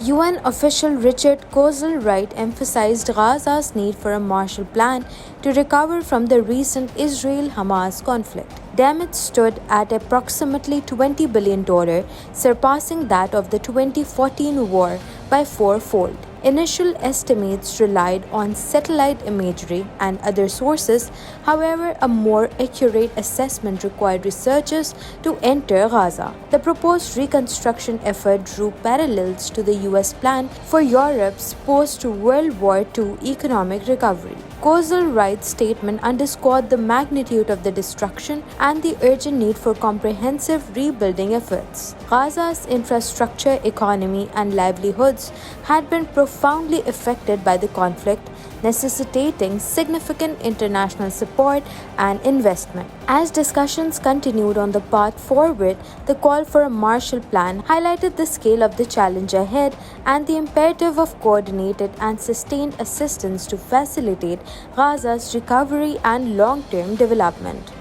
UN official Richard Kozul-Wright emphasized Gaza's need for a Marshall Plan to recover from the recent Israel-Hamas conflict. Damage stood at approximately $20 billion, surpassing that of the 2014 war by fourfold. Initial estimates relied on satellite imagery and other sources. However, a more accurate assessment required researchers to enter Gaza. The proposed reconstruction effort drew parallels to the US plan for Europe's post-World War II economic recovery. Kozul-Wright's statement underscored the magnitude of the destruction and the urgent need for comprehensive rebuilding efforts. Gaza's infrastructure, economy, and livelihoods had been profoundly affected by the conflict, necessitating significant international support and investment. As discussions continued on the path forward, the call for a Marshall Plan highlighted the scale of the challenge ahead and the imperative of coordinated and sustained assistance to facilitate Gaza's recovery and long-term development.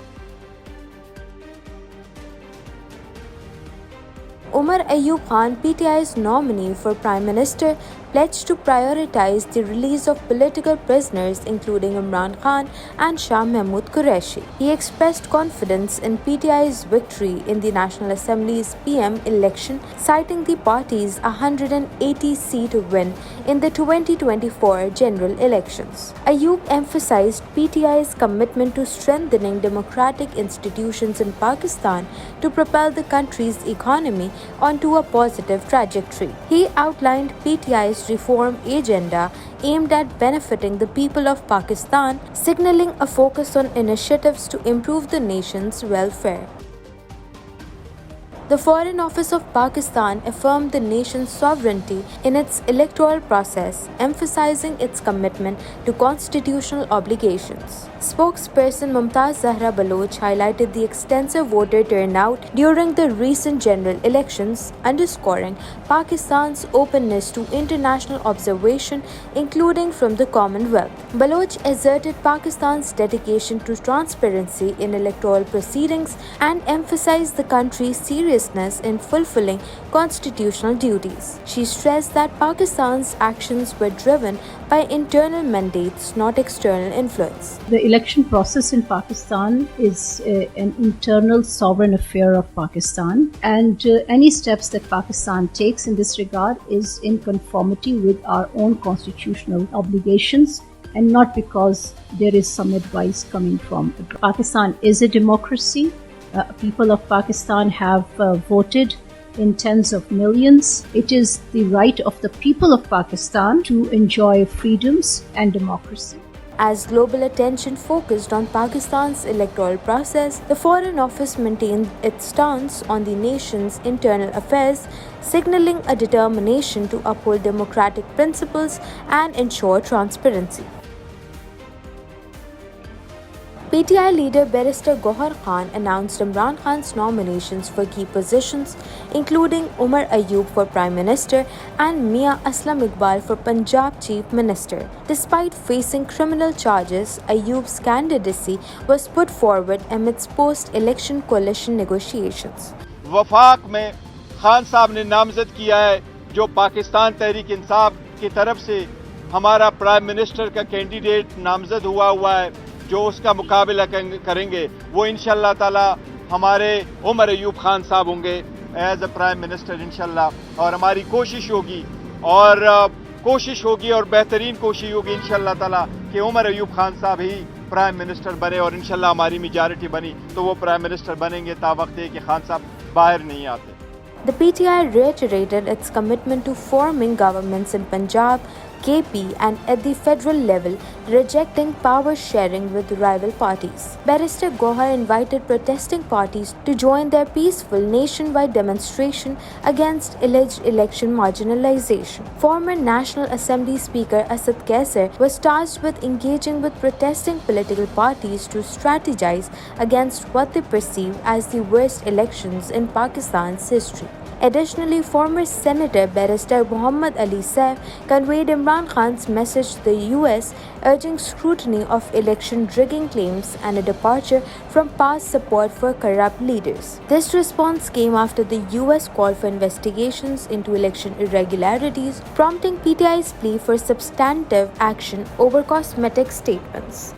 Omer Ayub Khan, PTI's nominee for Prime Minister, pledged to prioritize the release of political prisoners including Imran Khan and Shah Mahmood Qureshi. He expressed confidence in PTI's victory in the National Assembly's PM election, citing the party's 180-seat win in the 2024 general elections. Ayub emphasized PTI's commitment to strengthening democratic institutions in Pakistan to propel the country's economy onto a positive trajectory. He outlined PTI's reform agenda aimed at benefiting the people of Pakistan, signaling a focus on initiatives to improve the nation's welfare. The Foreign Office of Pakistan affirmed the nation's sovereignty in its electoral process, emphasizing its commitment to constitutional obligations. Spokesperson Mumtaz Zahra Baloch highlighted the extensive voter turnout during the recent general elections, underscoring Pakistan's openness to international observation, including from the Commonwealth. Baloch asserted Pakistan's dedication to transparency in electoral proceedings and emphasized the country's seriousness in fulfilling constitutional duties. She stressed that Pakistan's actions were driven by internal mandates, not external influence. The election process in Pakistan is an internal sovereign affair of Pakistan, and any steps that Pakistan takes in this regard is in conformity with our own constitutional obligations and not because there is some advice coming from abroad. Pakistan is a democracy. People of Pakistan have voted in tens of millions. It is the right of the people of Pakistan to enjoy freedoms and democracy. As global attention focused on Pakistan's electoral process, the Foreign Office maintained its stance on the nation's internal affairs, signaling a determination to uphold democratic principles and ensure transparency. PTI leader Barrister Gohar Khan announced Imran Khan's nominations for key positions, including Omer Ayub for Prime Minister and Mia Aslam Iqbal for Punjab Chief Minister. Despite facing criminal charges, Ayub's candidacy was put forward amidst post-election coalition negotiations. वफाक में खान साहब ने नामजद किया है, जो पाकिस्तान तहरीक इंसाफ की तरफ से हमारा प्राइम मिनिस्टर का कैंडिडेट नामजद हुआ है, जो उसका मुकाबला करेंगे वो इंशाल्लाह ताला हमारे उमर अयूब खान साहब होंगे एज अ प्राइम मिनिस्टर इंशाल्लाह। और हमारी कोशिश होगी और बेहतरीन कोशिश होगी इंशाल्लाह ताला कि उमर अयूब खान साहब ही प्राइम मिनिस्टर बने और इंशाल्लाह हमारी मेजॉरिटी बनी तो वो प्राइम मिनिस्टर बनेंगे तावक्त है कि खान साहब बाहर नहीं आते। The PTI reiterated its commitment to forming governments in Punjab, KP and at the federal level, rejecting power sharing with rival parties. Barrister Gohar invited protesting parties to join their peaceful nationwide demonstration against alleged election marginalization. Former National Assembly Speaker Asad Kaisar was tasked with engaging with protesting political parties to strategize against what they perceive as the worst elections in Pakistan's history. Additionally, former Senator Barrister Mohammad Ali Saif conveyed Imran Khan's message to the US, urging scrutiny of election rigging claims and a departure from past support for corrupt leaders. This response came after the US called for investigations into election irregularities, prompting PTI's plea for substantive action over cosmetic statements.